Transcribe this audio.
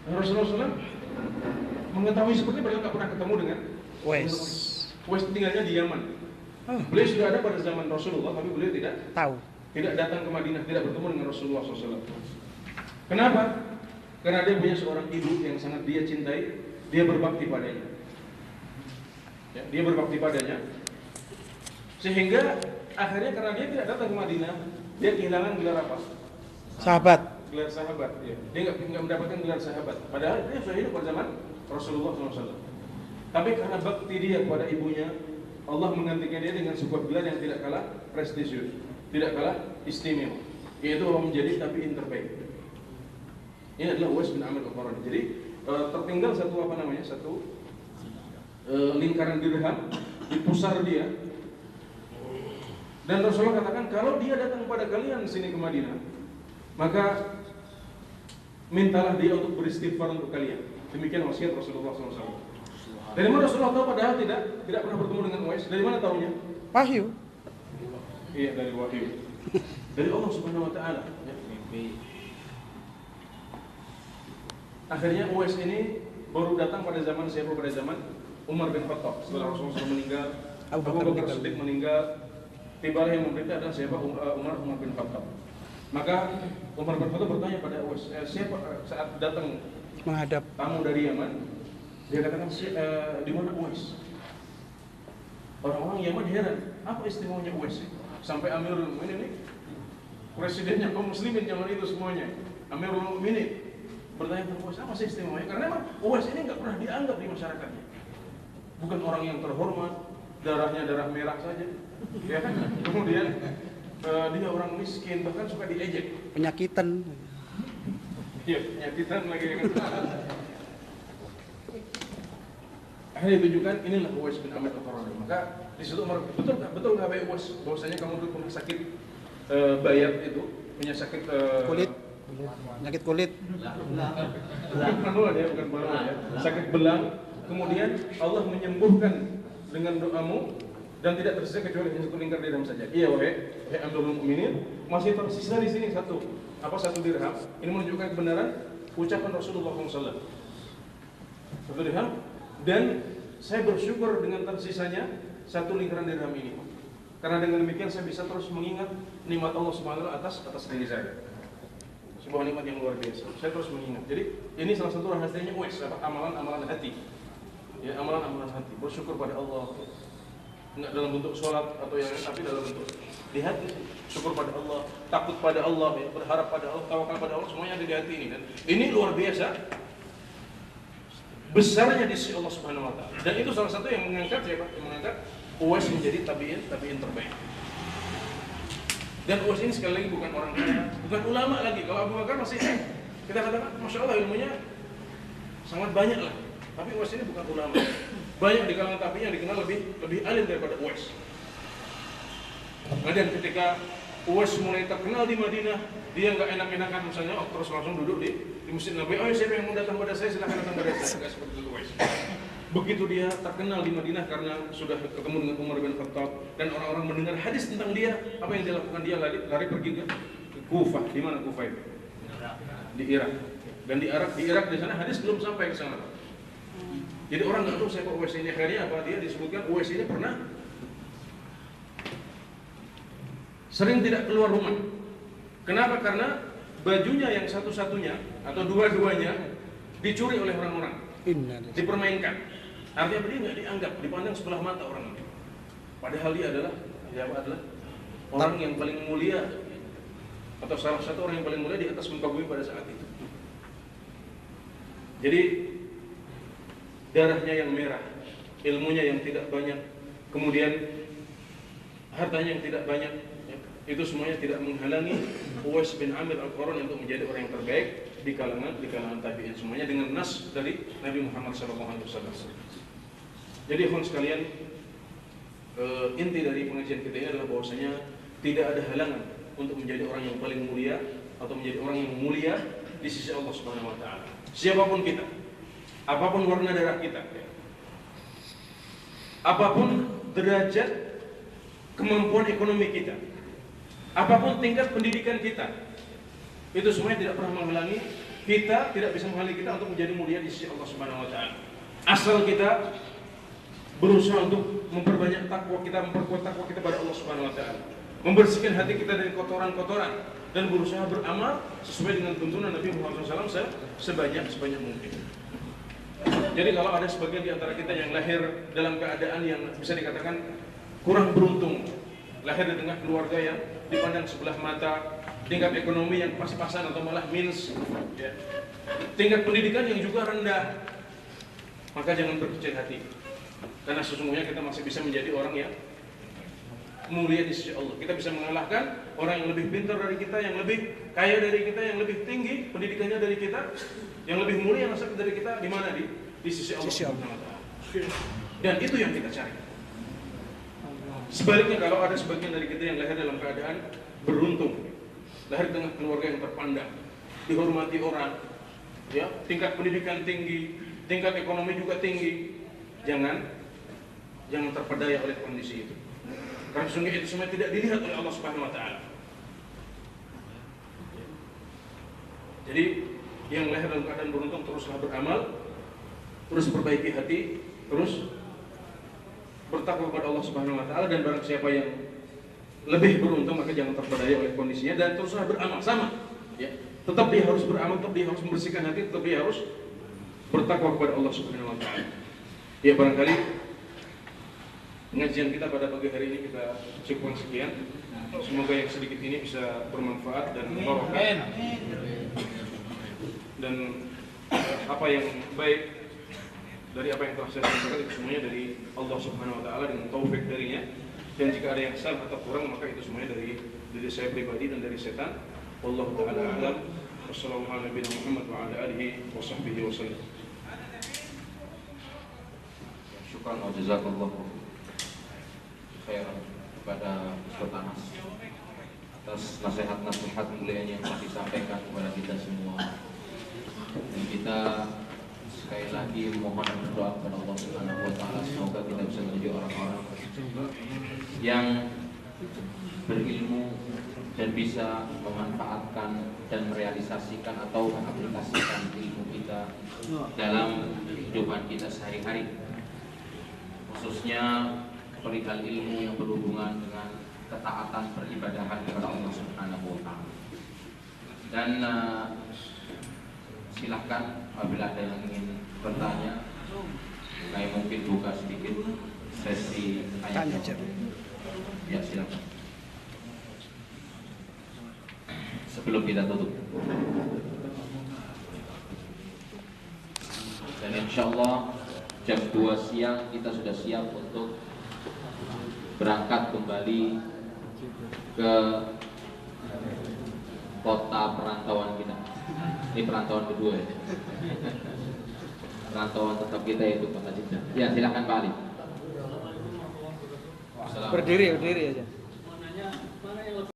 Rasulullah SAW mengetahui seperti beliau nggak pernah ketemu dengan Uwais. Uwais tinggalnya di Yaman. Beliau sudah ada pada zaman Rasulullah, tapi beliau tidak datang ke Madinah, tidak bertemu dengan Rasulullah SAW. Kenapa? Karena dia punya seorang ibu yang sangat dia cintai, dia berbakti padanya. Ya, dia berbakti padanya, sehingga akhirnya karena dia tidak datang ke Madinah, dia kehilangan gelar apa? Sahabat. Gelar sahabat. Ya. Dia nggak mendapatkan gelar sahabat. Padahal dia sudah hidup pada zaman Rasulullah SAW. Tapi karena bakti dia kepada ibunya, Allah menggantikan dia dengan sebuah gelar yang tidak kalah prestisius, tidak kalah istimewa, yaitu Allah menjadi tabi'in terbaik. Ini adalah Uwais bin Amir Al-Qarani. Jadi tertinggal satu lingkaran dirham di pusar dia. Dan Rasulullah katakan, kalau dia datang kepada kalian sini ke Madinah, maka mintalah dia untuk beristighfar untuk kalian. Demikian wasiat Rasulullah SAW. Dari mana Rasulullah tahu padahal tidak pernah bertemu dengan Uwais? Dari mana tahunya? Wahyu. Iya, dari wahyu. Dari Allah Subhanahu wa taala. Akhirnya Uwais ini baru datang pada zaman siapa? Pada zaman Umar bin Khattab. Setelah Rasulullah SAW meninggal, Abu Bakar Siddiq meninggal, tibalah yang memerintah adalah siapa? Umar bin Khattab. Maka Umar bin Khattab bertanya pada Uwais, siapa saat datang Menghadap tamu dari Yaman, dia katakan, di mana Uwais? Orang-orang Yaman heran, apa istimewanya Uwais? Sampai Amirul Mukminin ini, presidennya kaum muslimin zaman itu semuanya, Amirul Mukminin bertanya tentang Uwais, apa sih istimewanya? Karena memang Uwais ini nggak pernah dianggap di masyarakatnya. Bukan orang yang terhormat, darahnya darah merah saja, ya kan? Kemudian dia orang miskin, bahkan suka diejek. penyakitan. Iya, penyakitan lagi kan. Akhirnya ditunjukkan inilah Uwais bin Amir Al-Qarani. Maka di situ Umar, betul nggak Pak Uwais bahwasanya kamu dulu punya sakit bayat itu, punya sakit Kulit. Penyakit kulit. belang ya, bukan belang ya, sakit belang. Kemudian Allah menyembuhkan dengan doamu dan tidak tersisa kecuali hanya satu lingkar dirham saja. Iya wahai Amirul Mukminin, masih tersisa di sini satu dirham. Ini menunjukkan kebenaran ucapan Rasulullah SAW. Satu dirham, dan saya bersyukur dengan tersisanya satu lingkaran dirham ini. Karena dengan demikian saya bisa terus mengingat nikmat Allah Subhanahu wa taala atas diri saya. Sebuah nikmat yang luar biasa. Saya terus mengingat. Jadi ini salah satu rahasianya Uwais, amalan-amalan hati. Ya, amalan-amalan hati. Bersyukur pada Allah. Enggak dalam bentuk sholat atau yang lain, tapi dalam bentuk di hati. Syukur pada Allah, takut pada Allah, ya, berharap pada Allah, tawakal pada Allah, semuanya ada di hati ini. Dan ini luar biasa besarnya di sisi Allah Subhanahu wa taala. Dan itu salah satu yang mengangkat siapa? Yang mengangkat Uwais menjadi tabi'in terbaik. Dan Uwais ini sekali lagi bukan orang kaya, bukan ulama lagi. Kalau Abu Bakar masih kita katakan Masya Allah ilmunya sangat banyak lah. Tapi Uwais ini bukan ulama. Banyak di kalangan tabi'in yang dikenal lebih alim daripada Uwais. Kemudian ketika Uwais mulai terkenal di Madinah, dia nggak enak-enakan misalnya, terus langsung duduk di masjid Nabi. Oh, siapa yang mau datang pada saya, silahkan datang pada saya. Nggak seperti itu Uwais. Begitu dia terkenal di Madinah karena sudah ketemu dengan Umar bin Khattab dan orang-orang mendengar hadis tentang dia, apa yang dia lakukan? Dia lari pergi ke Kufah. Di mana Kufah itu? Di Irak. Dan di Irak di sana hadis belum sampai ke sana. Jadi orang nggak tahu siapa Uwais ini. Akhirnya apa? Dia disebutkan Uwais ini pernah sering tidak keluar rumah. Kenapa? Karena bajunya yang satu-satunya atau dua-duanya dicuri oleh orang-orang, dipermainkan. Artinya dia nggak dianggap, dipandang sebelah mata orang ini. Padahal dia adalah orang yang paling mulia atau salah satu orang yang paling mulia di atas muka bumi pada saat itu. Jadi darahnya yang merah, ilmunya yang tidak banyak, kemudian hartanya yang tidak banyak, itu semuanya tidak menghalangi Uwais bin Amir Al-Qarani untuk menjadi orang yang terbaik di kalangan tabi'in semuanya dengan nas dari Nabi Muhammad SAW. Jadi ikhwan sekalian, inti dari pengajian kita ini adalah bahwasanya tidak ada halangan untuk menjadi orang yang paling mulia atau menjadi orang yang mulia di sisi Allah Subhanahu wa taala. Siapapun kita, apapun warna darah kita, apapun derajat kemampuan ekonomi kita, apapun tingkat pendidikan kita, itu semuanya tidak pernah menghalangi kita tidak bisa menghalangi kita untuk menjadi mulia di sisi Allah Subhanahu wa taala. Asal kita berusaha untuk memperbanyak takwa kita, memperkuat takwa kita pada Allah Subhanahu wa taala. Membersihkan hati kita dari kotoran-kotoran dan berusaha beramal sesuai dengan tuntunan Nabi Muhammad SAW sebanyak mungkin. Jadi kalau ada sebagian di antara kita yang lahir dalam keadaan yang bisa dikatakan kurang beruntung, lahir di tengah keluarga yang dipandang sebelah mata, tingkat ekonomi yang pas-pasan atau malah minus, ya, tingkat pendidikan yang juga rendah, maka jangan berkecil hati, karena sesungguhnya kita masih bisa menjadi orang yang mulia di sisi Allah. Kita bisa mengalahkan orang yang lebih pintar dari kita, yang lebih kaya dari kita, yang lebih tinggi pendidikannya dari kita, yang lebih mulia nasabnya dari kita. Di mana? Di sisi Allah Subhanahu wa taala. Dan itu yang kita cari. Sebaliknya, kalau ada sebagian dari kita yang lahir dalam keadaan beruntung, lahir dengan keluarga yang terpandang, dihormati orang, ya, tingkat pendidikan tinggi, tingkat ekonomi juga tinggi, jangan terpedaya oleh kondisi itu. Karena sesungguhnya itu semua tidak dilihat oleh Allah Subhanahu wa taala. Jadi yang lahir dalam keadaan beruntung teruslah beramal, terus perbaiki hati, terus bertakwa kepada Allah Subhanahu wa taala, dan barang siapa yang lebih beruntung maka jangan terpedaya oleh kondisinya dan teruslah beramal sama. Ya. Tetap dia harus beramal, tetap dia harus membersihkan hati, tetap dia harus bertakwa kepada Allah Subhanahu wa taala. Ya, barangkali pengajian kita pada pagi hari ini kita cukupkan sekian. Semoga yang sedikit ini bisa bermanfaat dan barokah. Dan apa yang baik dari apa yang telah saya sampaikan itu semuanya dari Allah Subhanahu wa taala dengan taufik darinya. Dan jika ada yang salah atau kurang maka itu semuanya dari saya pribadi dan dari setan. Wallahu taala a'lam. Wassalamualaikum warahmatullahi wabarakatuh wa ala alihi wa sahbihi wasallam. Syukran wa jazakallahu khairan kepada Ustaz Anas atas nasihat-nasihat mulianya yang telah disampaikan kepada kita semua. Dan kita sekali lagi mohon dan berdoa kepada Allah Subhanahu wa taala semoga kita bisa menjadi orang-orang yang berilmu dan bisa memanfaatkan dan merealisasikan atau mengaplikasikan ilmu kita dalam kehidupan kita sehari-hari, khususnya perihal ilmu yang berhubungan dengan ketaatan peribadahan kepada Allah Subhanahu wa taala. Dan silahkan apabila ada yang ingin bertanya, saya mungkin buka sedikit sesi tanya jawab. Ya, silakan. Sebelum kita tutup. Dan insya Allah jam 2 siang kita sudah siap untuk berangkat kembali ke kota perantauan kita. Ini perantauan kedua ya. Perantauan tetap kita yaitu kota Jeddah. Ya, silakan Pak Ali. Berdiri aja.